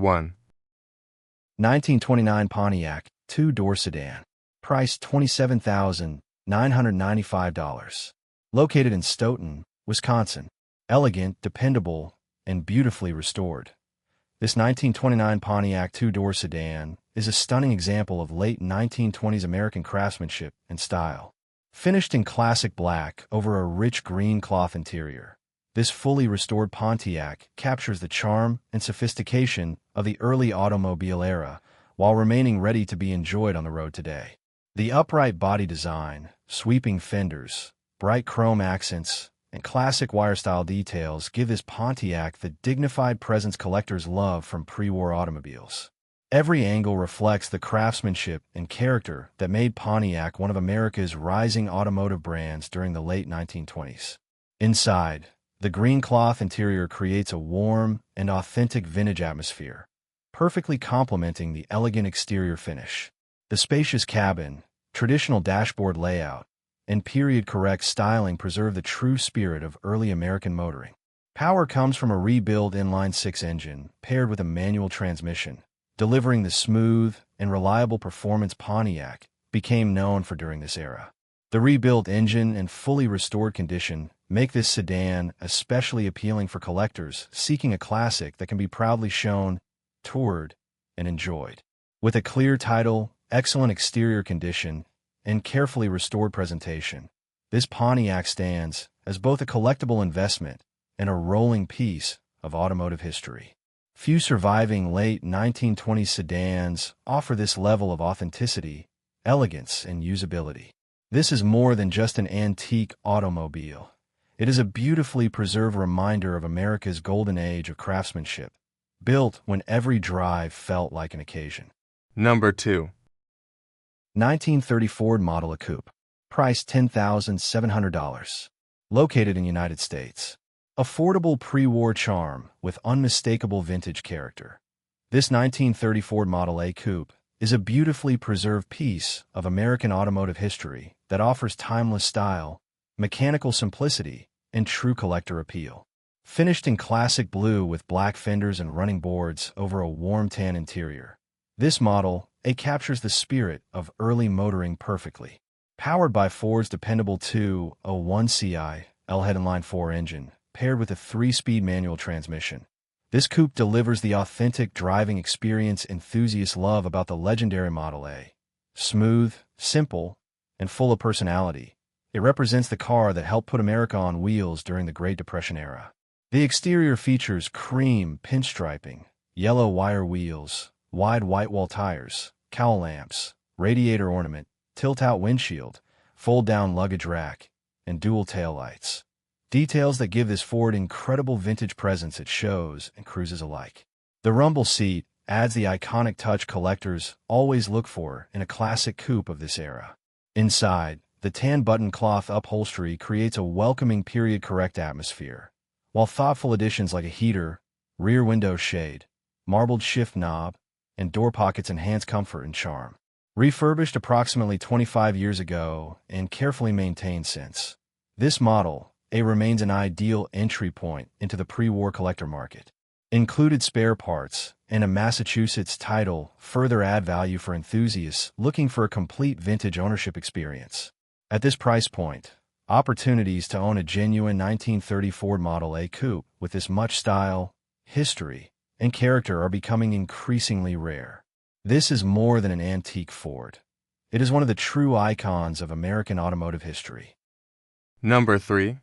1. 1929 Pontiac two-door sedan. Price $27,995. Located in Stoughton, Wisconsin. Elegant, dependable, and beautifully restored. This 1929 Pontiac two-door sedan is a stunning example of late 1920s American craftsmanship and style. Finished in classic black over a rich green cloth interior, this fully restored Pontiac captures the charm and sophistication of the early automobile era while remaining ready to be enjoyed on the road today. The upright body design, sweeping fenders, bright chrome accents, and classic wire-style details give this Pontiac the dignified presence collectors love from pre-war automobiles. Every angle reflects the craftsmanship and character that made Pontiac one of America's rising automotive brands during the late 1920s. Inside, the green cloth interior creates a warm and authentic vintage atmosphere, perfectly complementing the elegant exterior finish. The spacious cabin, traditional dashboard layout, and period-correct styling preserve the true spirit of early American motoring. Power comes from a rebuilt inline-six engine paired with a manual transmission, delivering the smooth and reliable performance Pontiac became known for during this era. The rebuilt engine and fully restored condition make this sedan especially appealing for collectors seeking a classic that can be proudly shown, toured, and enjoyed. With a clear title, excellent exterior condition, and carefully restored presentation, this Pontiac stands as both a collectible investment and a rolling piece of automotive history. Few surviving late 1920s sedans offer this level of authenticity, elegance, and usability. This is more than just an antique automobile. It is a beautifully preserved reminder of America's golden age of craftsmanship, built when every drive felt like an occasion. Number 2. 1930 Ford Model A Coupe. Price $10,700. Located in United States. Affordable pre-war charm with unmistakable vintage character. This 1930 Ford Model A Coupe is a beautifully preserved piece of American automotive history that offers timeless style, mechanical simplicity, and true collector appeal. Finished in classic blue with black fenders and running boards over a warm tan interior, this Model A captures the spirit of early motoring perfectly. Powered by Ford's dependable 2.01 CI L-head inline-4 engine, paired with a 3-speed manual transmission, this coupe delivers the authentic driving experience enthusiasts love about the legendary Model A. Smooth, simple, and full of personality, it represents the car that helped put America on wheels during the Great Depression era. The exterior features cream pinstriping, yellow wire wheels, wide white-wall tires, cowl lamps, radiator ornament, tilt-out windshield, fold-down luggage rack, and dual taillights. Details that give this Ford incredible vintage presence at shows and cruises alike. The rumble seat adds the iconic touch collectors always look for in a classic coupe of this era. Inside, the tan button cloth upholstery creates a welcoming period-correct atmosphere, while thoughtful additions like a heater, rear window shade, marbled shift knob, and door pockets enhance comfort and charm. Refurbished approximately 25 years ago and carefully maintained since, this Model A remains an ideal entry point into the pre-war collector market. Included spare parts and a Massachusetts title further add value for enthusiasts looking for a complete vintage ownership experience. At this price point, opportunities to own a genuine 1930 Ford Model A coupe with this much style, history, and character are becoming increasingly rare. This is more than an antique Ford. It is one of the true icons of American automotive history. Number 3.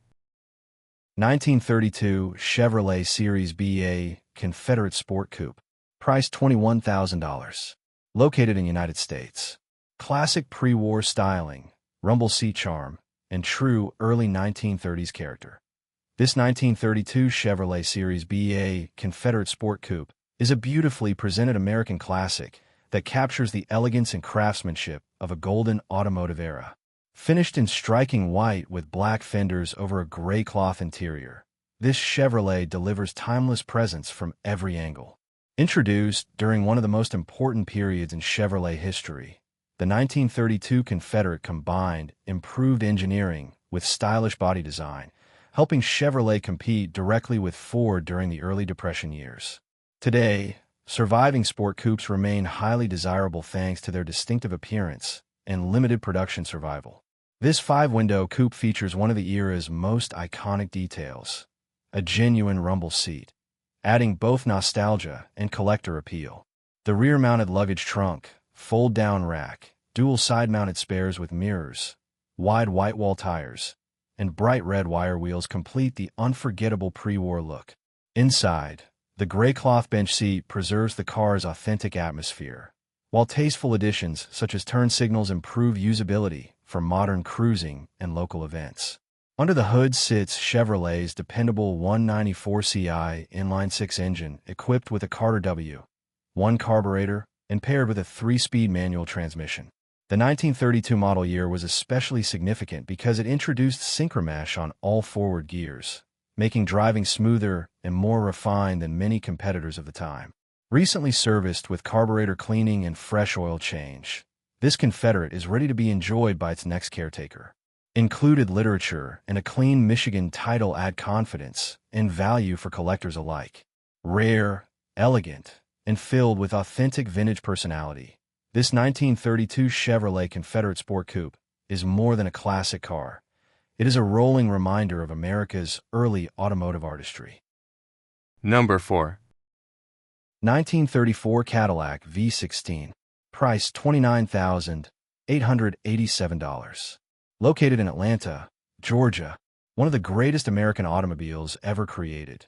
1932 Chevrolet Series BA Confederate Sport Coupe. Price $21,000. Located in United States. Classic pre-war styling, rumble seat charm, and true early 1930s character. This 1932 Chevrolet Series BA Confederate Sport Coupe is a beautifully presented American classic that captures the elegance and craftsmanship of a golden automotive era. Finished in striking white with black fenders over a gray cloth interior, this Chevrolet delivers timeless presence from every angle. Introduced during one of the most important periods in Chevrolet history, the 1932 Confederate combined improved engineering with stylish body design, helping Chevrolet compete directly with Ford during the early Depression years. Today, surviving sport coupes remain highly desirable thanks to their distinctive appearance and limited production survival. This 5-window coupe features one of the era's most iconic details, a genuine rumble seat, adding both nostalgia and collector appeal. The rear-mounted luggage trunk, fold-down rack, dual side-mounted spares with mirrors, wide white-wall tires, and bright red wire wheels complete the unforgettable pre-war look. Inside, the gray cloth bench seat preserves the car's authentic atmosphere, while tasteful additions such as turn signals improve usability for modern cruising and local events. Under the hood sits Chevrolet's dependable 194 CI inline-six engine equipped with a Carter W1 carburetor and paired with a 3-speed manual transmission. The 1932 model year was especially significant because it introduced synchromesh on all forward gears, making driving smoother and more refined than many competitors of the time. Recently serviced with carburetor cleaning and fresh oil change, this Confederate is ready to be enjoyed by its next caretaker. Included literature and a clean Michigan title add confidence and value for collectors alike. Rare, elegant, and filled with authentic vintage personality, this 1932 Chevrolet Confederate Sport Coupe is more than a classic car. It is a rolling reminder of America's early automotive artistry. Number 4. 1934 Cadillac V16. Price $29,887. Located in Atlanta, Georgia, one of the greatest American automobiles ever created.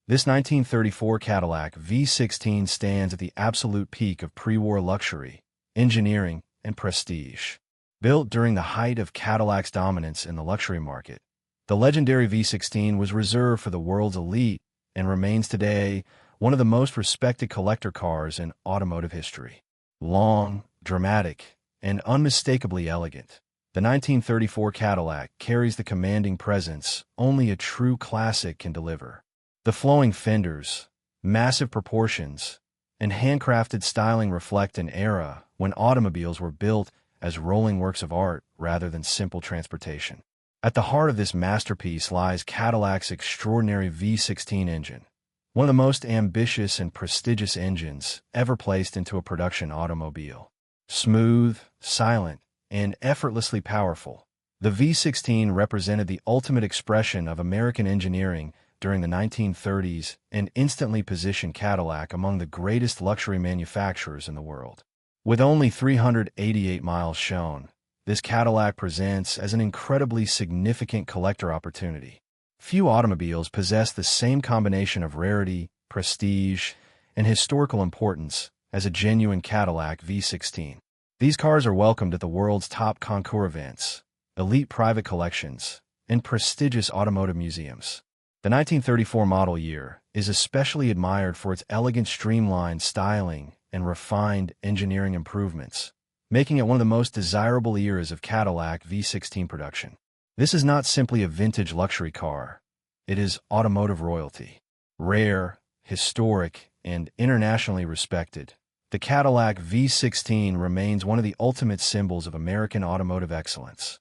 This 1934 Cadillac V16 stands at the absolute peak of pre-war luxury, engineering, and prestige. Built during the height of Cadillac's dominance in the luxury market, the legendary V16 was reserved for the world's elite and remains today one of the most respected collector cars in automotive history. Long, dramatic, and unmistakably elegant, the 1934 Cadillac carries the commanding presence only a true classic can deliver. The flowing fenders, massive proportions, and handcrafted styling reflect an era when automobiles were built as rolling works of art rather than simple transportation. At the heart of this masterpiece lies Cadillac's extraordinary V16 engine, one of the most ambitious and prestigious engines ever placed into a production automobile. Smooth, silent, and effortlessly powerful, the V16 represented the ultimate expression of American engineering during the 1930s and instantly positioned Cadillac among the greatest luxury manufacturers in the world. With only 388 miles shown, this Cadillac presents as an incredibly significant collector opportunity. Few automobiles possess the same combination of rarity, prestige, and historical importance as a genuine Cadillac V16. These cars are welcomed at the world's top concours events, elite private collections, and prestigious automotive museums. The 1934 model year is especially admired for its elegant streamlined styling and refined engineering improvements, making it one of the most desirable eras of Cadillac V16 production. This is not simply a vintage luxury car. It is automotive royalty. Rare, historic, and internationally respected, the Cadillac V16 remains one of the ultimate symbols of American automotive excellence.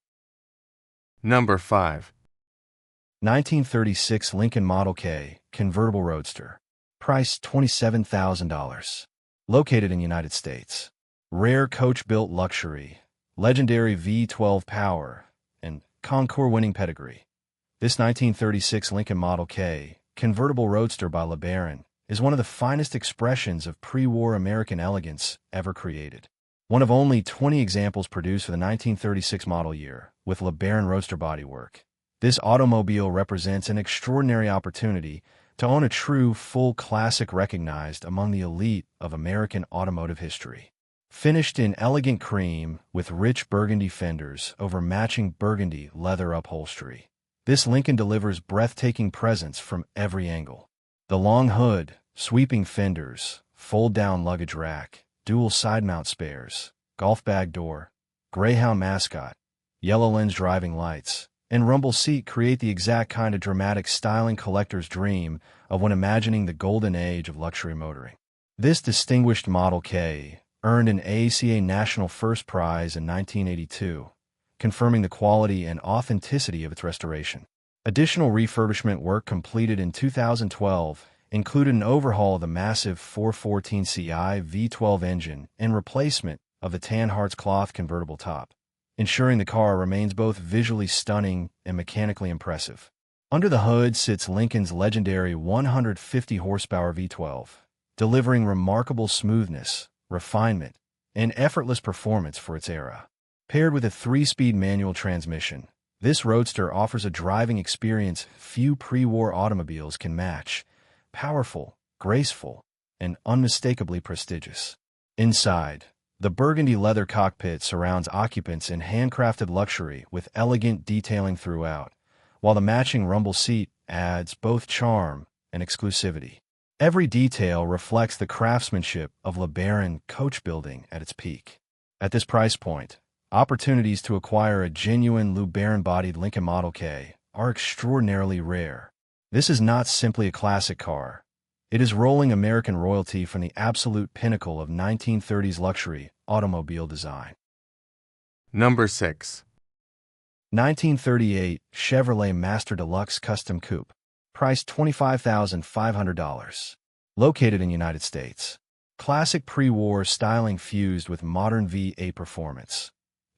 Number 5. 1936 Lincoln Model K Convertible Roadster. Price $27,000. Located in United States. Rare coach-built luxury, legendary V12 power, and concours-winning pedigree. This 1936 Lincoln Model K Convertible Roadster by LeBaron is one of the finest expressions of pre-war American elegance ever created. One of only 20 examples produced for the 1936 model year with LeBaron Roadster bodywork, this automobile represents an extraordinary opportunity to own a true full classic recognized among the elite of American automotive history. Finished in elegant cream with rich burgundy fenders over matching burgundy leather upholstery, this Lincoln delivers breathtaking presence from every angle. The long hood, sweeping fenders, fold-down luggage rack, dual side-mount spares, golf bag door, Greyhound mascot, yellow lens driving lights, and rumble seat create the exact kind of dramatic styling collector's dream of when imagining the golden age of luxury motoring. This distinguished Model K earned an ACA National First Prize in 1982, confirming the quality and authenticity of its restoration. Additional refurbishment work completed in 2012 included an overhaul of the massive 414 CI V12 engine and replacement of the tan hearts cloth convertible top, ensuring the car remains both visually stunning and mechanically impressive. Under the hood sits Lincoln's legendary 150 horsepower V12, delivering remarkable smoothness, refinement, and effortless performance for its era. Paired with a 3-speed manual transmission, this roadster offers a driving experience few pre-war automobiles can match: powerful, graceful, and unmistakably prestigious. Inside, the burgundy leather cockpit surrounds occupants in handcrafted luxury with elegant detailing throughout, while the matching rumble seat adds both charm and exclusivity. Every detail reflects the craftsmanship of LeBaron coach building at its peak. At this price point, opportunities to acquire a genuine LeBaron-bodied Lincoln Model K are extraordinarily rare. This is not simply a classic car. It is rolling American royalty from the absolute pinnacle of 1930s luxury automobile design. Number 6. 1938 Chevrolet Master Deluxe Custom Coupe. Price $25,500. Located in United States. Classic pre-war styling fused with modern V8 performance.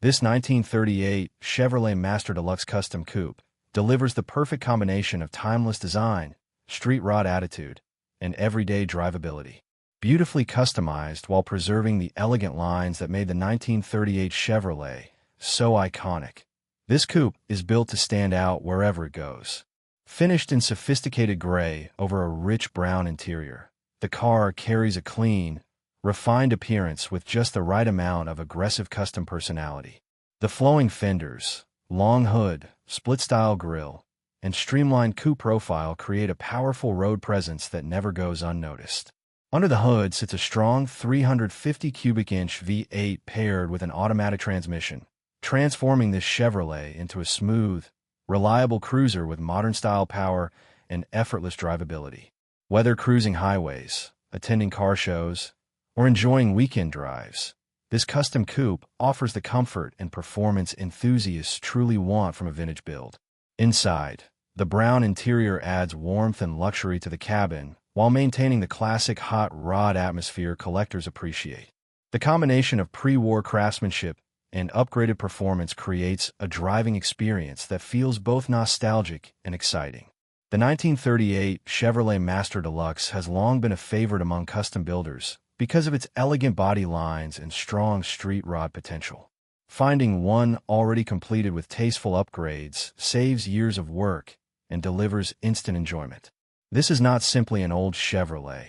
This 1938 Chevrolet Master Deluxe Custom Coupe delivers the perfect combination of timeless design, street rod attitude, and everyday drivability. Beautifully customized while preserving the elegant lines that made the 1938 Chevrolet so iconic. This coupe is built to stand out wherever it goes. Finished in sophisticated gray over a rich brown interior, the car carries a clean, refined appearance with just the right amount of aggressive custom personality. The flowing fenders, long hood, split-style grille, and streamlined coupe profile create a powerful road presence that never goes unnoticed. Under the hood sits a strong 350 cubic inch V8 paired with an automatic transmission, transforming this Chevrolet into a smooth, reliable cruiser with modern-style power and effortless drivability. Whether cruising highways, attending car shows, or enjoying weekend drives, this custom coupe offers the comfort and performance enthusiasts truly want from a vintage build. Inside, the brown interior adds warmth and luxury to the cabin while maintaining the classic hot rod atmosphere collectors appreciate. The combination of pre-war craftsmanship and upgraded performance creates a driving experience that feels both nostalgic and exciting. The 1938 Chevrolet Master Deluxe has long been a favorite among custom builders because of its elegant body lines and strong street rod potential. Finding one already completed with tasteful upgrades saves years of work and delivers instant enjoyment. This is not simply an old Chevrolet.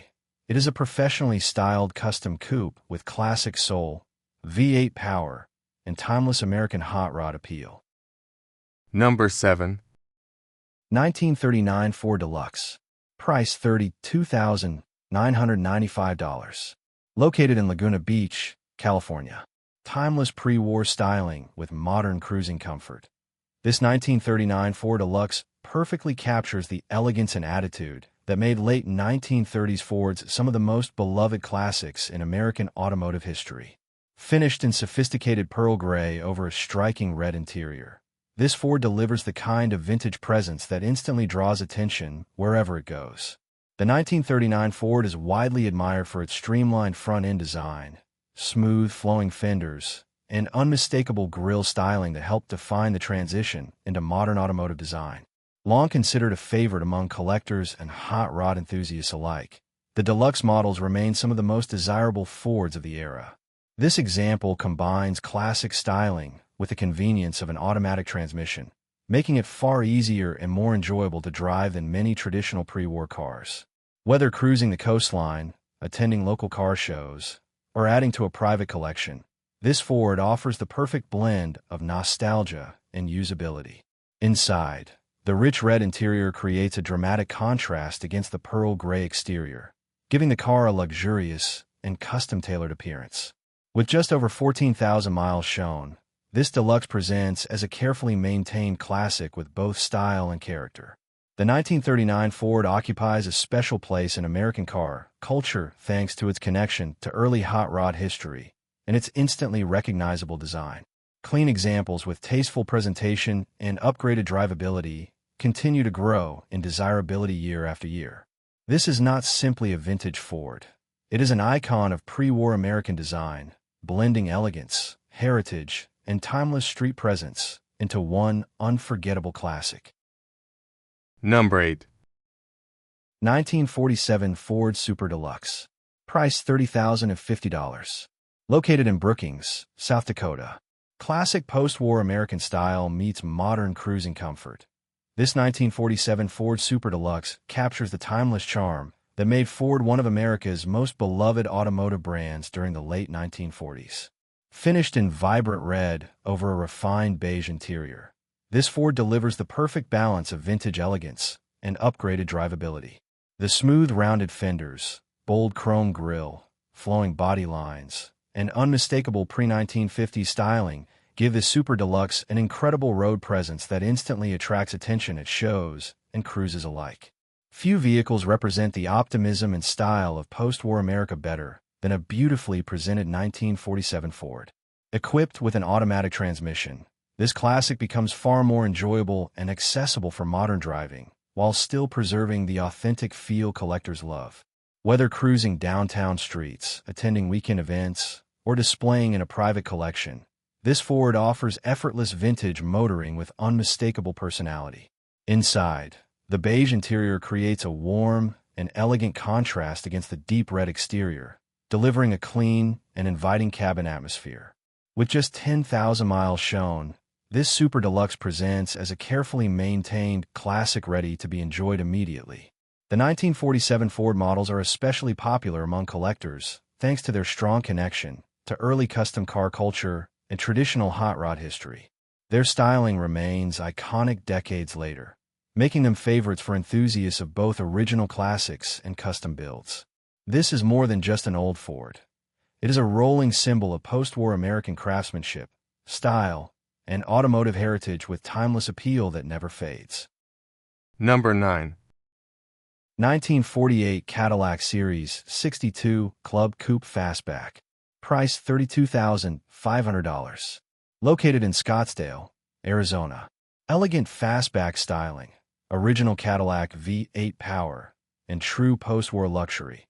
It is a professionally styled custom coupe with classic soul, V8 power, and timeless American hot rod appeal. Number 7. 1939 Ford Deluxe. Price $32,995. Located in Laguna Beach, California. Timeless pre-war styling with modern cruising comfort. This 1939 Ford Deluxe perfectly captures the elegance and attitude that made late 1930s Fords some of the most beloved classics in American automotive history. Finished in sophisticated pearl gray over a striking red interior, this Ford delivers the kind of vintage presence that instantly draws attention wherever it goes. The 1939 Ford is widely admired for its streamlined front-end design, smooth flowing fenders, and unmistakable grille styling that help define the transition into modern automotive design. Long considered a favorite among collectors and hot rod enthusiasts alike, the Deluxe models remain some of the most desirable Fords of the era. This example combines classic styling with the convenience of an automatic transmission, making it far easier and more enjoyable to drive than many traditional pre-war cars. Whether cruising the coastline, attending local car shows, or adding to a private collection, this Ford offers the perfect blend of nostalgia and usability. Inside, the rich red interior creates a dramatic contrast against the pearl gray exterior, giving the car a luxurious and custom-tailored appearance. With just over 14,000 miles shown, this Deluxe presents as a carefully maintained classic with both style and character. The 1939 Ford occupies a special place in American car culture thanks to its connection to early hot rod history and its instantly recognizable design. Clean examples with tasteful presentation and upgraded drivability continue to grow in desirability year after year. This is not simply a vintage Ford. It is an icon of pre-war American design, blending elegance, heritage, and timeless street presence into one unforgettable classic. Number 8. 1947 Ford Super Deluxe. Price $30,050. Located in Brookings, South Dakota. Classic post-war American style meets modern cruising comfort. This 1947 Ford Super Deluxe captures the timeless charm that made Ford one of America's most beloved automotive brands during the late 1940s. Finished in vibrant red over a refined beige interior, this Ford delivers the perfect balance of vintage elegance and upgraded drivability. The smooth, rounded fenders, bold chrome grille, flowing body lines, and unmistakable pre-1950s styling give this Super Deluxe an incredible road presence that instantly attracts attention at shows and cruises alike. Few vehicles represent the optimism and style of post-war America better than a beautifully presented 1947 Ford. Equipped with an automatic transmission, this classic becomes far more enjoyable and accessible for modern driving, while still preserving the authentic feel collectors love. Whether cruising downtown streets, attending weekend events, or displaying in a private collection, this Ford offers effortless vintage motoring with unmistakable personality. Inside, the beige interior creates a warm and elegant contrast against the deep red exterior, delivering a clean and inviting cabin atmosphere. With just 10,000 miles shown, this Super Deluxe presents as a carefully maintained classic ready to be enjoyed immediately. The 1947 Ford models are especially popular among collectors thanks to their strong connection to early custom car culture and traditional hot rod history. Their styling remains iconic decades later, making them favorites for enthusiasts of both original classics and custom builds. This is more than just an old Ford. It is a rolling symbol of post-war American craftsmanship, style, and automotive heritage with timeless appeal that never fades. Number 9. 1948 Cadillac Series 62 Club Coupe Fastback. Price $32,500. Located in Scottsdale, Arizona. Elegant fastback styling, original Cadillac V8 power, and true post-war luxury.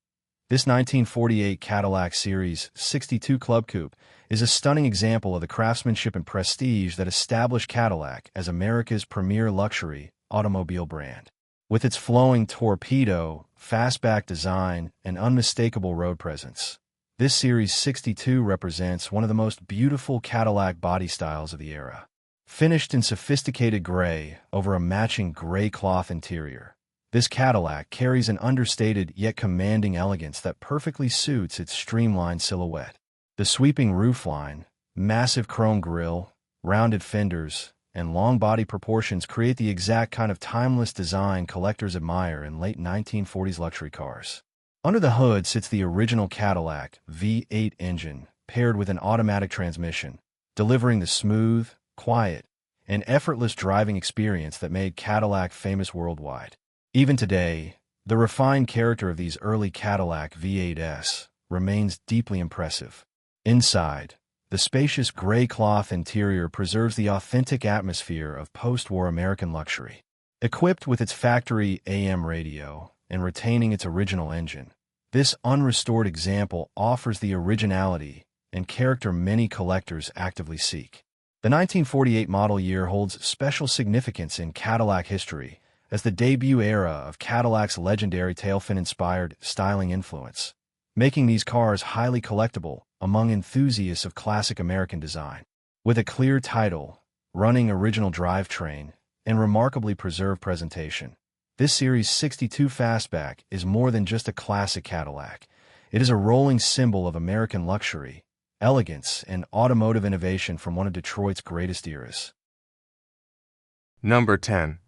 This 1948 Cadillac Series 62 Club Coupe is a stunning example of the craftsmanship and prestige that established Cadillac as America's premier luxury automobile brand. With its flowing torpedo, fastback design, and unmistakable road presence, this Series 62 represents one of the most beautiful Cadillac body styles of the era. Finished in sophisticated gray over a matching gray cloth interior, this Cadillac carries an understated yet commanding elegance that perfectly suits its streamlined silhouette. The sweeping roofline, massive chrome grille, rounded fenders, and long body proportions create the exact kind of timeless design collectors admire in late 1940s luxury cars. Under the hood sits the original Cadillac V8 engine, paired with an automatic transmission, delivering the smooth, quiet, and effortless driving experience that made Cadillac famous worldwide. Even today, the refined character of these early Cadillac V8s remains deeply impressive. Inside, the spacious gray cloth interior preserves the authentic atmosphere of post-war American luxury. Equipped with its factory AM radio and retaining its original engine, this unrestored example offers the originality and character many collectors actively seek. The 1948 model year holds special significance in Cadillac history as the debut era of Cadillac's legendary tailfin-inspired styling influence, making these cars highly collectible among enthusiasts of classic American design. With a clear title, running original drivetrain, and remarkably preserved presentation, this Series 62 Fastback is more than just a classic Cadillac. It is a rolling symbol of American luxury, elegance, and automotive innovation from one of Detroit's greatest eras. Number 10.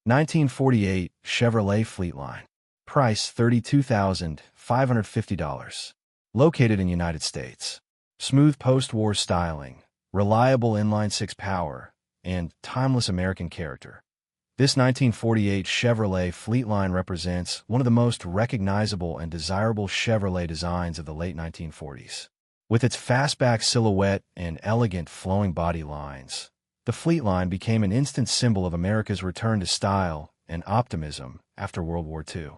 1948 Chevrolet Fleetline. Price $32,550. Located in United States. Smooth post-war styling, reliable inline-six power, and timeless American character. This 1948 Chevrolet Fleetline represents one of the most recognizable and desirable Chevrolet designs of the late 1940s. With its fastback silhouette and elegant flowing body lines, the Fleetline became an instant symbol of America's return to style and optimism after World War II.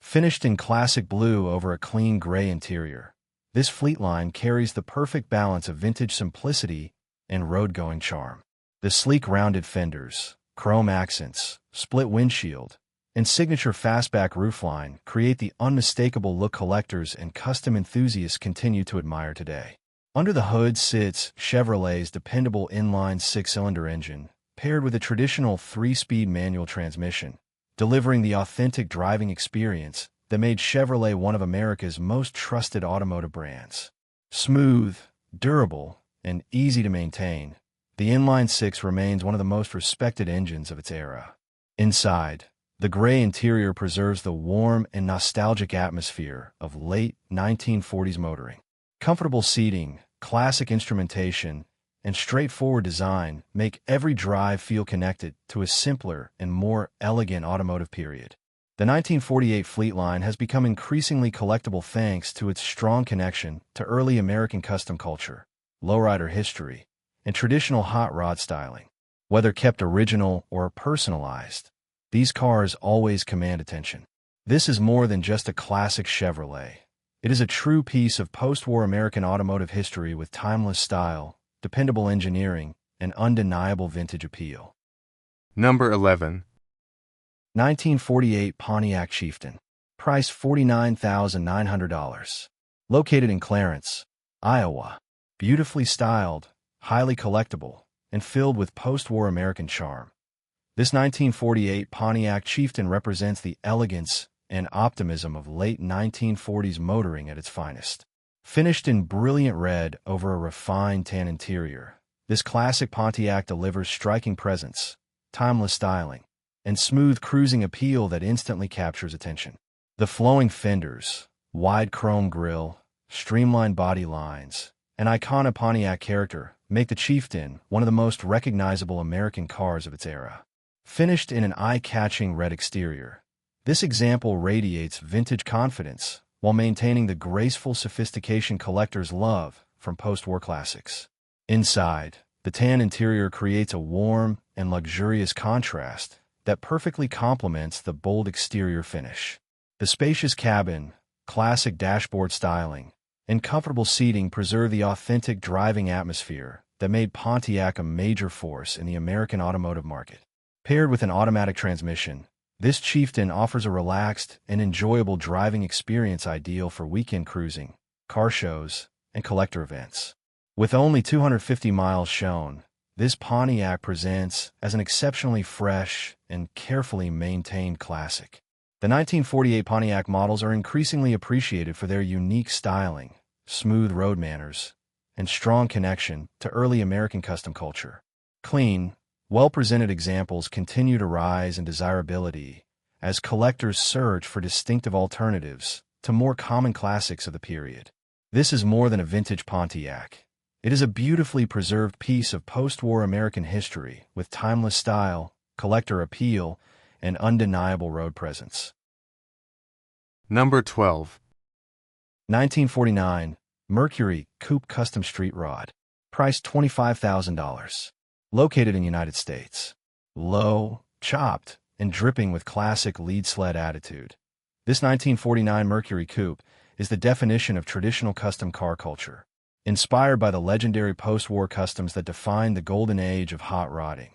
Finished in classic blue over a clean gray interior, this Fleetline carries the perfect balance of vintage simplicity and road-going charm. The sleek rounded fenders, chrome accents, split windshield, and signature fastback roofline create the unmistakable look collectors and custom enthusiasts continue to admire today. Under the hood sits Chevrolet's dependable inline six-cylinder engine, paired with a traditional three-speed manual transmission, delivering the authentic driving experience that made Chevrolet one of America's most trusted automotive brands. Smooth, durable, and easy to maintain, the inline six remains one of the most respected engines of its era. Inside, the gray interior preserves the warm and nostalgic atmosphere of late 1940s motoring. Comfortable seating, classic instrumentation, and straightforward design make every drive feel connected to a simpler and more elegant automotive period. The 1948 Fleetline has become increasingly collectible thanks to its strong connection to early American custom culture, lowrider history, and traditional hot rod styling. Whether kept original or personalized, these cars always command attention. This is more than just a classic Chevrolet. It is a true piece of post-war American automotive history with timeless style, dependable engineering, and undeniable vintage appeal. Number 11. 1948 Pontiac Chieftain. Price $49,900. Located in Clarence, Iowa. Beautifully styled, highly collectible, and filled with post-war American charm. This 1948 Pontiac Chieftain represents the elegance and optimism of late 1940s motoring at its finest. Finished in brilliant red over a refined tan interior, this classic Pontiac delivers striking presence, timeless styling, and smooth cruising appeal that instantly captures attention. The flowing fenders, wide chrome grille, streamlined body lines, and iconic Pontiac character make the Chieftain one of the most recognizable American cars of its era. Finished in an eye-catching red exterior, this example radiates vintage confidence while maintaining the graceful sophistication collectors love from post-war classics. Inside, the tan interior creates a warm and luxurious contrast that perfectly complements the bold exterior finish. The spacious cabin, classic dashboard styling, and comfortable seating preserve the authentic driving atmosphere that made Pontiac a major force in the American automotive market. Paired with an automatic transmission, this Chieftain offers a relaxed and enjoyable driving experience ideal for weekend cruising, car shows, and collector events. With only 250 miles shown, this Pontiac presents as an exceptionally fresh and carefully maintained classic. The 1948 Pontiac models are increasingly appreciated for their unique styling, smooth road manners, and strong connection to early American custom culture. Clean, well-presented examples continue to rise in desirability as collectors search for distinctive alternatives to more common classics of the period. This is more than a vintage Pontiac. It is a beautifully preserved piece of post-war American history with timeless style, collector appeal, and undeniable road presence. Number 12. 1949 Mercury Coupe Custom Street Rod. Price $25,000. Located in United States. Low, chopped, and dripping with classic lead sled attitude. This 1949 Mercury Coupe is the definition of traditional custom car culture, inspired by the legendary post-war customs that defined the golden age of hot rodding.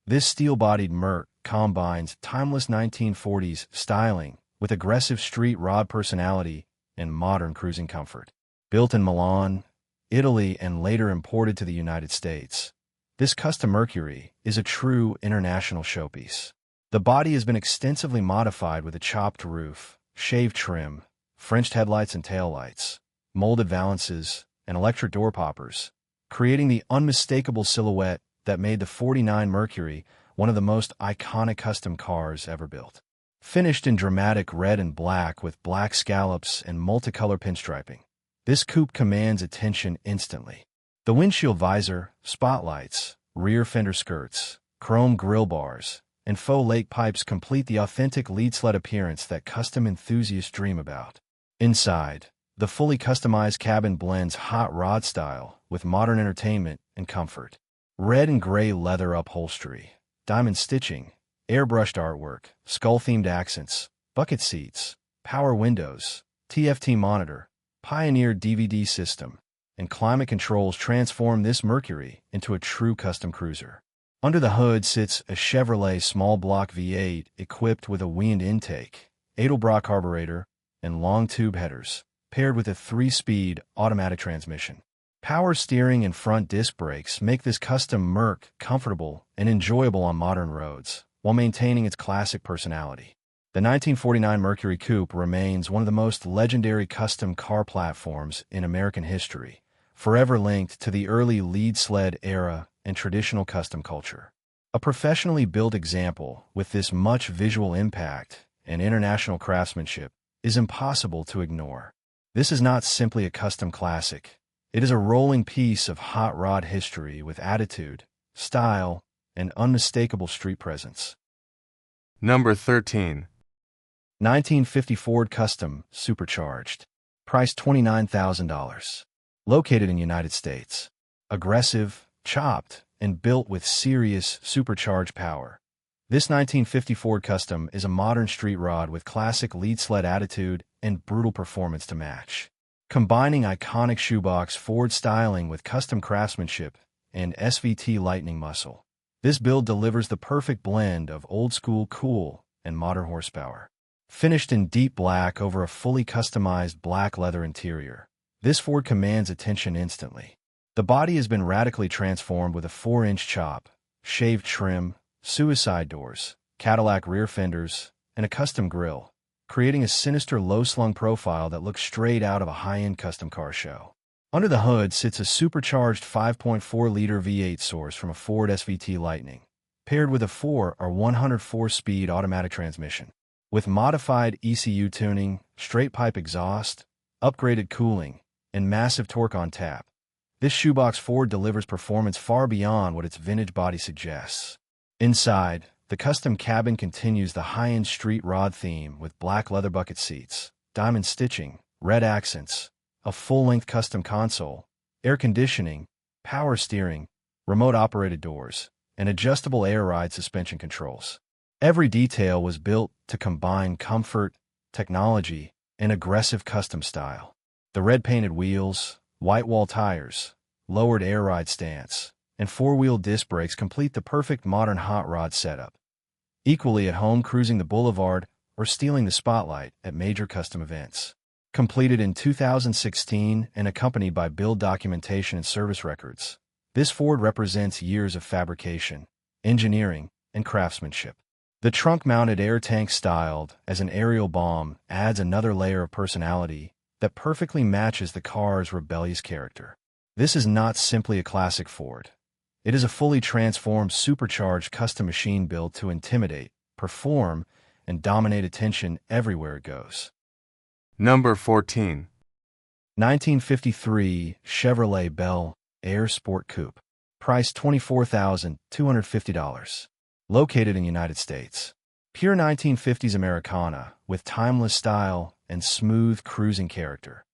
This steel-bodied Merc combines timeless 1940s styling with aggressive street rod personality and modern cruising comfort. Built in Milan, Italy, and later imported to the United States, this custom Mercury is a true international showpiece. The body has been extensively modified with a chopped roof, shaved trim, Frenched headlights and taillights, molded valances, and electric door poppers, creating the unmistakable silhouette that made the 49 Mercury one of the most iconic custom cars ever built. Finished in dramatic red and black with black scallops and multicolor pinstriping, this coupe commands attention instantly. The windshield visor, spotlights, rear fender skirts, chrome grille bars, and faux lake pipes complete the authentic lead sled appearance that custom enthusiasts dream about. Inside, the fully customized cabin blends hot rod style with modern entertainment and comfort. Red and gray leather upholstery, diamond stitching, airbrushed artwork, skull-themed accents, bucket seats, power windows, TFT monitor, Pioneer DVD system, and climate controls transform this Mercury into a true custom cruiser. Under the hood sits a Chevrolet small block V8 equipped with a wind intake, Edelbrock carburetor, and long tube headers, paired with a 3-speed automatic transmission. Power steering and front disc brakes make this custom Merc comfortable and enjoyable on modern roads, while maintaining its classic personality. The 1949 Mercury Coupe remains one of the most legendary custom car platforms in American history, forever linked to the early lead sled era and traditional custom culture. A professionally built example with this much visual impact and international craftsmanship is impossible to ignore. This is not simply a custom classic. It is a rolling piece of hot rod history with attitude, style, and unmistakable street presence. Number 13. 1950 Ford Custom Supercharged. Price $29,000. Located in United States. Aggressive, chopped, and built with serious supercharged power. This 1950 Ford Custom is a modern street rod with classic lead sled attitude and brutal performance to match. Combining iconic shoebox Ford styling with custom craftsmanship and SVT lightning muscle, this build delivers the perfect blend of old-school cool and modern horsepower. Finished in deep black over a fully customized black leather interior, this Ford commands attention instantly. The body has been radically transformed with a 4-inch chop, shaved trim, suicide doors, Cadillac rear fenders, and a custom grille, creating a sinister low-slung profile that looks straight out of a high-end custom car show. Under the hood sits a supercharged 5.4-liter V8 source from a Ford SVT Lightning, paired with a 4 or 104-speed automatic transmission. With modified ECU tuning, straight-pipe exhaust, upgraded cooling, and massive torque on tap, this shoebox Ford delivers performance far beyond what its vintage body suggests. Inside, the custom cabin continues the high-end street rod theme with black leather bucket seats, diamond stitching, red accents, a full-length custom console, air conditioning, power steering, remote-operated doors, and adjustable air ride suspension controls. Every detail was built to combine comfort, technology, and aggressive custom style. The red-painted wheels, white wall tires, lowered air ride stance, and 4-wheel disc brakes complete the perfect modern hot rod setup. Equally at home cruising the boulevard or stealing the spotlight at major custom events. Completed in 2016 and accompanied by build documentation and service records, this Ford represents years of fabrication, engineering, and craftsmanship. The trunk-mounted air tank styled as an aerial bomb adds another layer of personality that perfectly matches the car's rebellious character. This is not simply a classic Ford. It is a fully transformed, supercharged custom machine built to intimidate, perform, and dominate attention everywhere it goes. Number 14. 1953 Chevrolet Bel Air Sport Coupe. Price $24,250. Located in United States. Pure 1950s Americana with timeless style and smooth cruising character.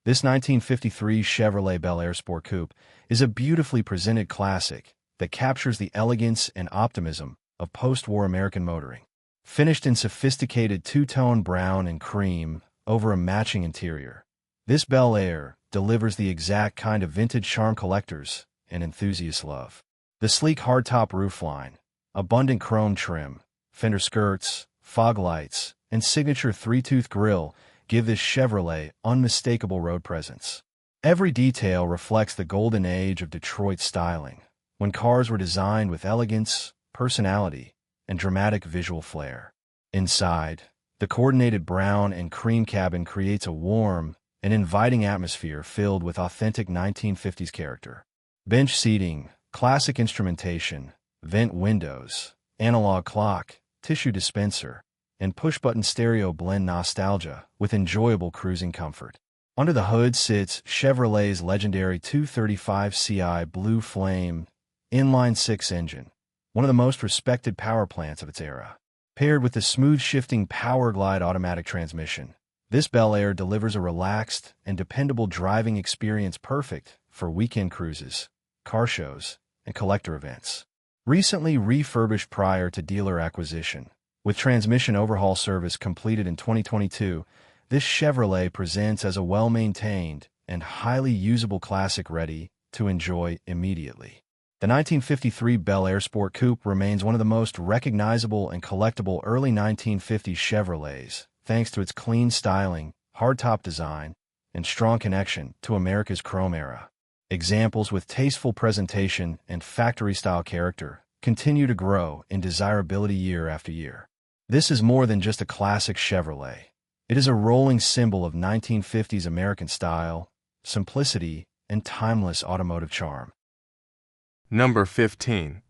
This 1953 Chevrolet Bel Air Sport Coupe is a beautifully presented classic that captures the elegance and optimism of post-war American motoring. Finished in sophisticated two-tone brown and cream over a matching interior, this Bel Air delivers the exact kind of vintage charm collectors and enthusiasts love. The sleek hardtop roofline, abundant chrome trim, fender skirts, fog lights, and signature 3-tooth grille give this Chevrolet unmistakable road presence. Every detail reflects the golden age of Detroit styling, when cars were designed with elegance, personality, and dramatic visual flair. Inside, the coordinated brown and cream cabin creates a warm and inviting atmosphere filled with authentic 1950s character. Bench seating, classic instrumentation, vent windows, analog clock, tissue dispenser, and push-button stereo blend nostalgia with enjoyable cruising comfort. Under the hood sits Chevrolet's legendary 235 CI Blue Flame inline-6 engine, one of the most respected power plants of its era. Paired with the smooth-shifting Power Glide automatic transmission, this Bel Air delivers a relaxed and dependable driving experience perfect for weekend cruises, car shows, and collector events. Recently refurbished prior to dealer acquisition, With transmission overhaul service completed in 2022, this Chevrolet presents as a well-maintained and highly usable classic ready to enjoy immediately. The 1953 Bel Air Sport Coupe remains one of the most recognizable and collectible early 1950s Chevrolets, thanks to its clean styling, hardtop design, and strong connection to America's chrome era. Examples with tasteful presentation and factory-style character continue to grow in desirability year after year. This is more than just a classic Chevrolet. It is a rolling symbol of 1950s American style, simplicity, and timeless automotive charm. Number 15.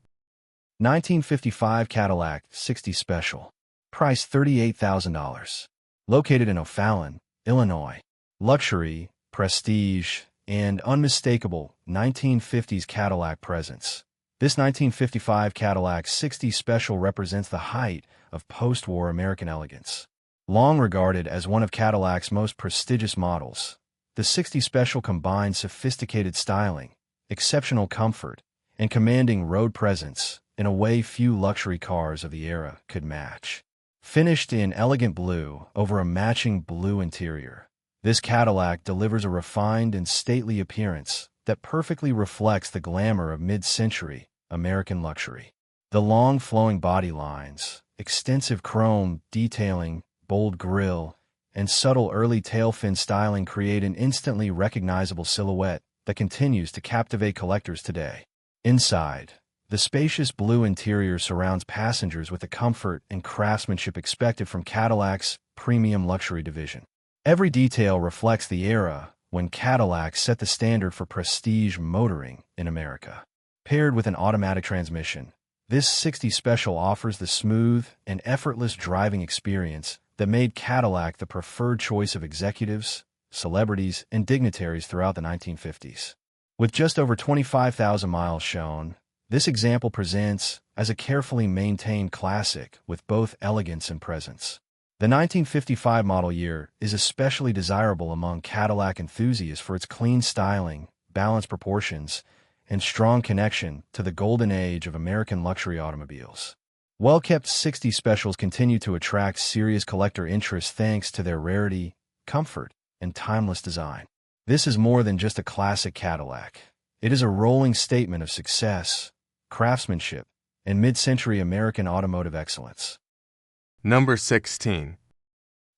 1955 Cadillac 60 Special. Price $38,000. Located in O'Fallon, Illinois. Luxury, prestige, and unmistakable 1950s Cadillac presence. This 1955 Cadillac 60 Special represents the height of post-war American elegance. Long regarded as one of Cadillac's most prestigious models, the 60 Special combines sophisticated styling, exceptional comfort, and commanding road presence in a way few luxury cars of the era could match. Finished in elegant blue over a matching blue interior, this Cadillac delivers a refined and stately appearance that perfectly reflects the glamour of mid-century American luxury. The long flowing body lines, extensive chrome detailing, bold grille, and subtle early tailfin styling create an instantly recognizable silhouette that continues to captivate collectors today. Inside, the spacious blue interior surrounds passengers with the comfort and craftsmanship expected from Cadillac's premium luxury division. Every detail reflects the era when Cadillac set the standard for prestige motoring in America. Paired with an automatic transmission, this 60 Special offers the smooth and effortless driving experience that made Cadillac the preferred choice of executives, celebrities, and dignitaries throughout the 1950s. With just over 25,000 miles shown, this example presents as a carefully maintained classic with both elegance and presence. The 1955 model year is especially desirable among Cadillac enthusiasts for its clean styling, balanced proportions, and strong connection to the golden age of American luxury automobiles. Well-kept 60 Specials continue to attract serious collector interest thanks to their rarity, comfort, and timeless design. This is more than just a classic Cadillac. It is a rolling statement of success, craftsmanship, and mid-century American automotive excellence. Number 16.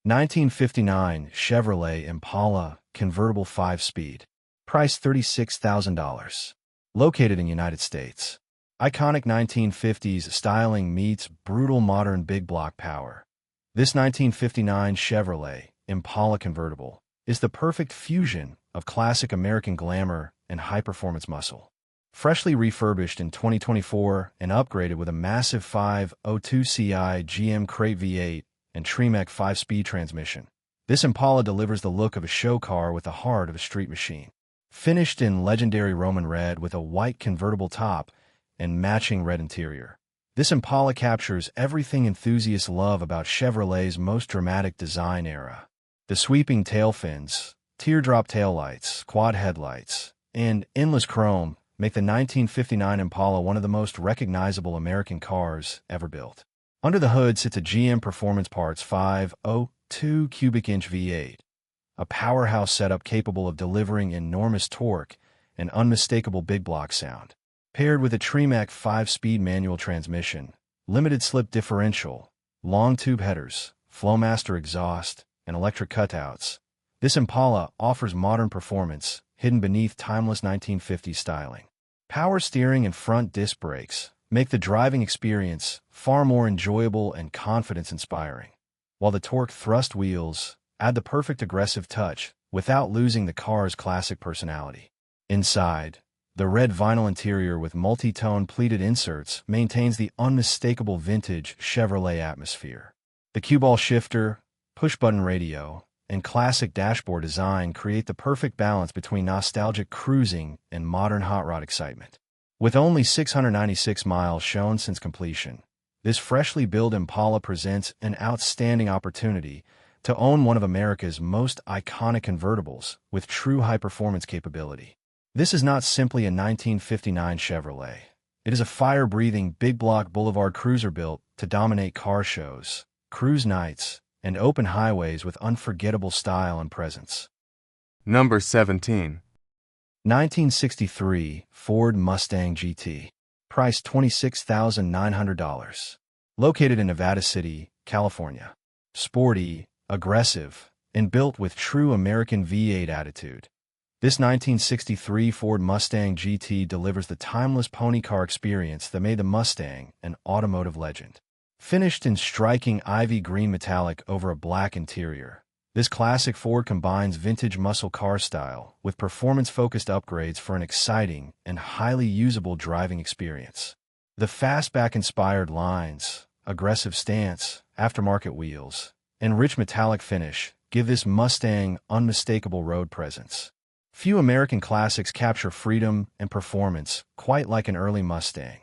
1959 Chevrolet Impala convertible 5-speed. Price $36,000. Located in United States. Iconic 1950s styling meets brutal modern big block power. This 1959 Chevrolet Impala convertible is the perfect fusion of classic American glamour and high-performance muscle. Freshly refurbished in 2024 and upgraded with a massive 502 CI GM Crate V8 and Tremec 5-speed transmission, this Impala delivers the look of a show car with the heart of a street machine. Finished in legendary Roman red with a white convertible top and matching red interior, this Impala captures everything enthusiasts love about Chevrolet's most dramatic design era. The sweeping tail fins, teardrop taillights, quad headlights, and endless chrome make the 1959 Impala one of the most recognizable American cars ever built. Under the hood sits a GM Performance Parts 502 cubic inch V8, a powerhouse setup capable of delivering enormous torque and unmistakable big block sound. Paired with a Tremec 5-speed manual transmission, limited slip differential, long tube headers, Flowmaster exhaust, and electric cutouts, this Impala offers modern performance hidden beneath timeless 1950s styling. Power steering and front disc brakes make the driving experience far more enjoyable and confidence-inspiring, while the torque thrust wheels add the perfect aggressive touch without losing the car's classic personality. Inside, the red vinyl interior with multi-tone pleated inserts maintains the unmistakable vintage Chevrolet atmosphere. The cue ball shifter, push-button radio, and classic dashboard design create the perfect balance between nostalgic cruising and modern hot rod excitement. With only 696 miles shown since completion, this freshly built Impala presents an outstanding opportunity to own one of America's most iconic convertibles with true high-performance capability. This is not simply a 1959 Chevrolet. It is a fire-breathing, big-block boulevard cruiser built to dominate car shows, cruise nights, and open highways with unforgettable style and presence. Number 17. 1963 Ford Mustang GT. Price $26,900. Located in Nevada City, California. Sporty, aggressive, and built with true American V8 attitude. This 1963 Ford Mustang GT delivers the timeless pony car experience that made the Mustang an automotive legend. Finished in striking ivy green metallic over a black interior, this classic Ford combines vintage muscle car style with performance-focused upgrades for an exciting and highly usable driving experience. The fastback-inspired lines, aggressive stance, aftermarket wheels, and rich metallic finish give this Mustang unmistakable road presence. Few American classics capture freedom and performance quite like an early Mustang,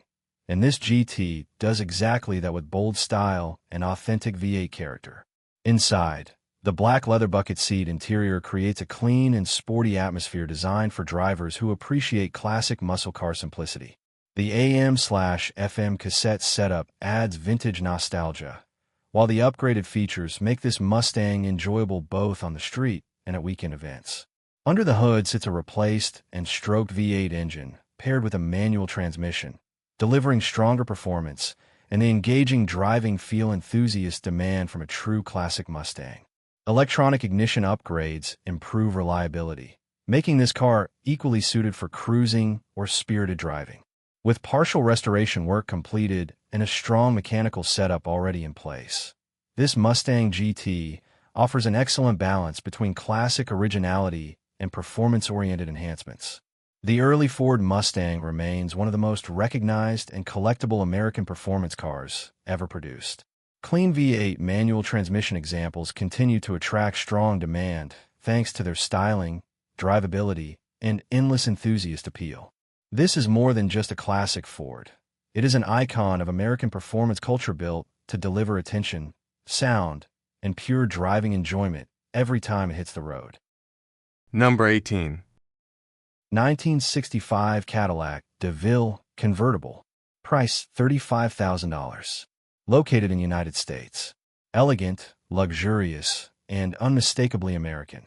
and this GT does exactly that with bold style and authentic V8 character. Inside, the black leather bucket seat interior creates a clean and sporty atmosphere designed for drivers who appreciate classic muscle car simplicity. The AM/FM cassette setup adds vintage nostalgia, while the upgraded features make this Mustang enjoyable both on the street and at weekend events. Under the hood sits a replaced and stroked V8 engine paired with a manual transmission, delivering stronger performance and the engaging driving feel enthusiasts demand from a true classic Mustang. Electronic ignition upgrades improve reliability, making this car equally suited for cruising or spirited driving. With partial restoration work completed and a strong mechanical setup already in place, this Mustang GT offers an excellent balance between classic originality and performance-oriented enhancements. The early Ford Mustang remains one of the most recognized and collectible American performance cars ever produced. Clean V8 manual transmission examples continue to attract strong demand thanks to their styling, drivability, and endless enthusiast appeal. This is more than just a classic Ford. It is an icon of American performance culture built to deliver attention, sound, and pure driving enjoyment every time it hits the road. Number 18. 1965 Cadillac DeVille convertible. Price $35,000. Located in the United States. Elegant, luxurious, and unmistakably American.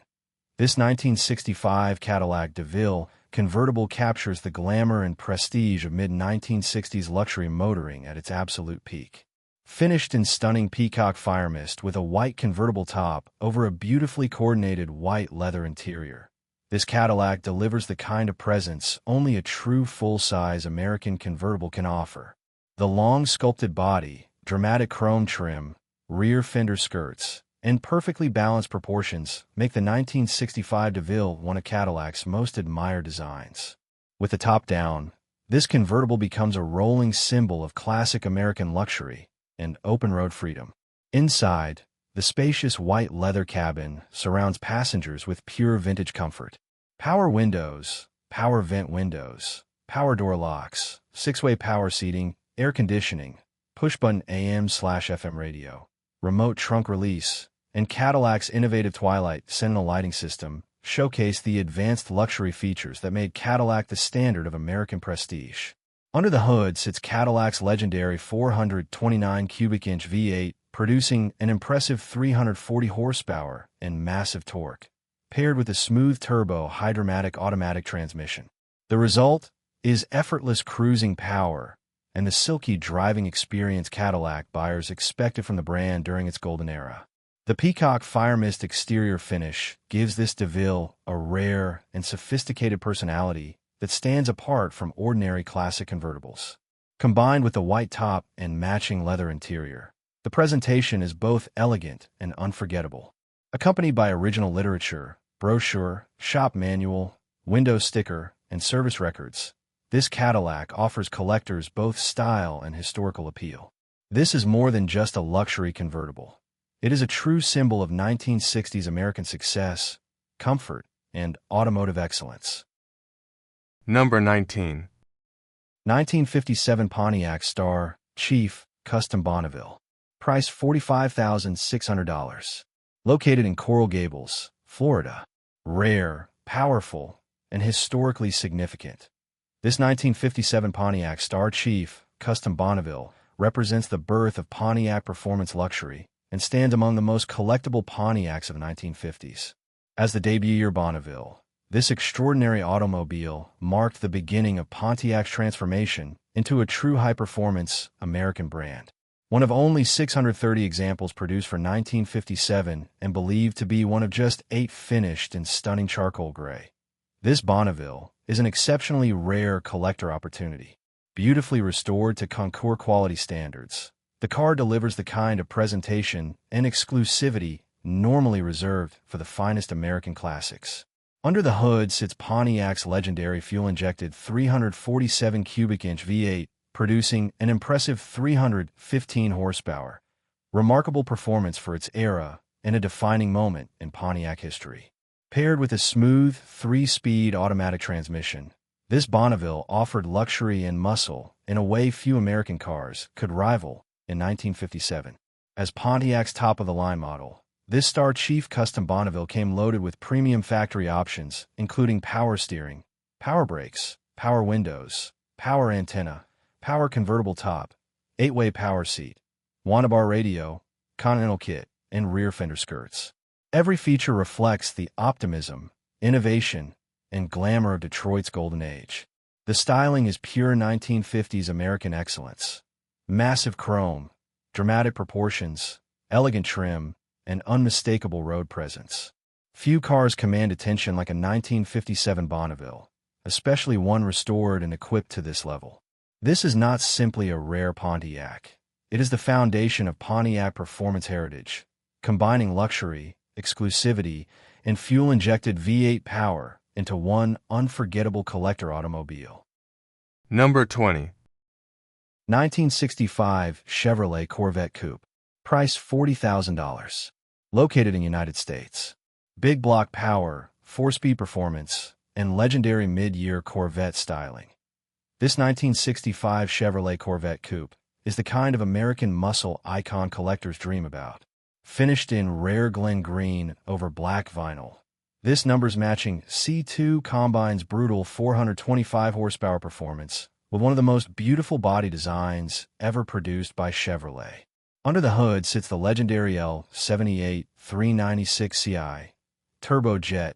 This 1965 Cadillac DeVille convertible captures the glamour and prestige of mid-1960s luxury motoring at its absolute peak. Finished in stunning peacock fire mist with a white convertible top over a beautifully coordinated white leather interior, this Cadillac delivers the kind of presence only a true full-size American convertible can offer. The long sculpted body, dramatic chrome trim, rear fender skirts, and perfectly balanced proportions make the 1965 DeVille one of Cadillac's most admired designs. With the top down, this convertible becomes a rolling symbol of classic American luxury and open-road freedom. Inside, the spacious white leather cabin surrounds passengers with pure vintage comfort. Power windows, power vent windows, power door locks, six-way power seating, air conditioning, push-button AM/FM radio, remote trunk release, and Cadillac's innovative Twilight Sentinel lighting system showcase the advanced luxury features that made Cadillac the standard of American prestige. Under the hood sits Cadillac's legendary 429 cubic inch V8, producing an impressive 340 horsepower and massive torque, paired with a smooth turbo hydromatic automatic transmission. The result is effortless cruising power and the silky driving experience Cadillac buyers expected from the brand during its golden era. The peacock fire mist exterior finish gives this DeVille a rare and sophisticated personality that stands apart from ordinary classic convertibles. Combined with the white top and matching leather interior, the presentation is both elegant and unforgettable. Accompanied by original literature, brochure, shop manual, window sticker, and service records, this Cadillac offers collectors both style and historical appeal. This is more than just a luxury convertible. It is a true symbol of 1960s American success, comfort, and automotive excellence. Number 19. 1957 Pontiac Star Chief Custom Bonneville. Price $45,600. Located in Coral Gables, Florida. Rare, powerful, and historically significant, This 1957 Pontiac Star Chief Custom Bonneville represents the birth of Pontiac performance luxury and stands among the most collectible Pontiacs of the 1950s. As the debut year Bonneville, this extraordinary automobile marked the beginning of Pontiac's transformation into a true high-performance American brand. One of only 630 examples produced for 1957 and believed to be one of just 8 finished in stunning charcoal gray. This Bonneville is an exceptionally rare collector opportunity. Beautifully restored to Concours quality standards, the car delivers the kind of presentation and exclusivity normally reserved for the finest American classics. Under the hood sits Pontiac's legendary fuel-injected 347 cubic inch V8, producing an impressive 315 horsepower, remarkable performance for its era and a defining moment in Pontiac history. Paired with a smooth 3-speed automatic transmission, this Bonneville offered luxury and muscle in a way few American cars could rival in 1957. As Pontiac's top-of-the-line model, this Star Chief Custom Bonneville came loaded with premium factory options, including power steering, power brakes, power windows, power antenna, power convertible top, 8-way power seat, Wanna-Bar radio, Continental kit, and rear fender skirts. Every feature reflects the optimism, innovation, and glamour of Detroit's golden age. The styling is pure 1950s American excellence. Massive chrome, dramatic proportions, elegant trim, and unmistakable road presence. Few cars command attention like a 1957 Bonneville, especially one restored and equipped to this level. This is not simply a rare Pontiac. It is the foundation of Pontiac performance heritage, combining luxury, exclusivity, and fuel-injected V8 power into one unforgettable collector automobile. Number 20. 1965 Chevrolet Corvette Coupe. Price $40,000. Located in United States. Big block power, 4-speed performance, and legendary mid-year Corvette styling. This 1965 Chevrolet Corvette Coupe is the kind of American muscle icon collectors dream about. Finished in rare Glen green over black vinyl, this numbers-matching C2 combines brutal 425 horsepower performance with one of the most beautiful body designs ever produced by Chevrolet. Under the hood sits the legendary L78 396 CI turbojet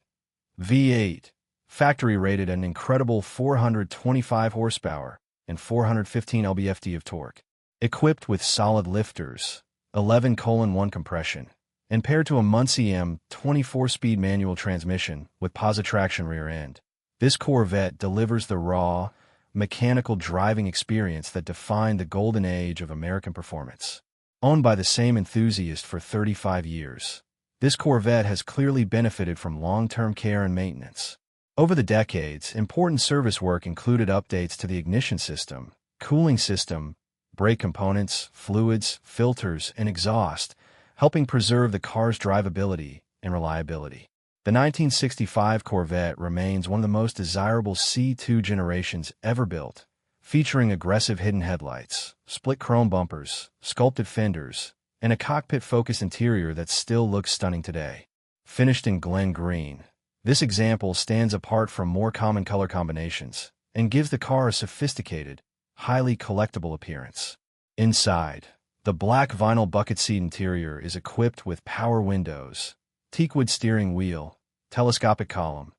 V8, factory rated at an incredible 425 horsepower and 415 lb-ft of torque. Equipped with solid lifters, 11:1 compression, and paired to a Muncie M 24-speed manual transmission with positraction rear end, this Corvette delivers the raw, mechanical driving experience that defined the golden age of American performance. Owned by the same enthusiast for 35 years, this Corvette has clearly benefited from long-term care and maintenance. Over the decades, important service work included updates to the ignition system, cooling system, brake components, fluids, filters, and exhaust, helping preserve the car's drivability and reliability. The 1965 Corvette remains one of the most desirable C2 generations ever built, featuring aggressive hidden headlights, split chrome bumpers, sculpted fenders, and a cockpit-focused interior that still looks stunning today. Finished in Glen green, this example stands apart from more common color combinations and gives the car a sophisticated, highly collectible appearance. Inside, the black vinyl bucket seat interior is equipped with power windows, teakwood steering wheel, telescopic column,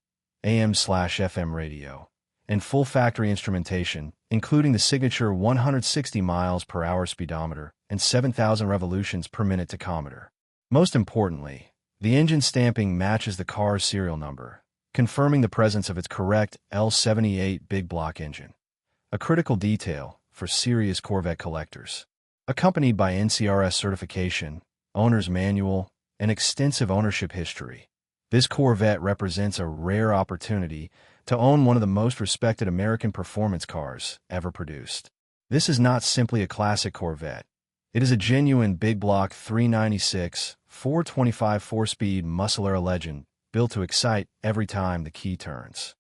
AM/FM radio, and full factory instrumentation, including the signature 160 miles per hour speedometer and 7,000 revolutions per minute tachometer. Most importantly, the engine stamping matches the car's serial number, confirming the presence of its correct L78 big block engine, a critical detail for serious Corvette collectors. Accompanied by NCRS certification, owner's manual, and extensive ownership history, this Corvette represents a rare opportunity to own one of the most respected American performance cars ever produced. This is not simply a classic Corvette. It is a genuine big block 396, 425 4-speed muscle era legend, built to excite every time the key turns.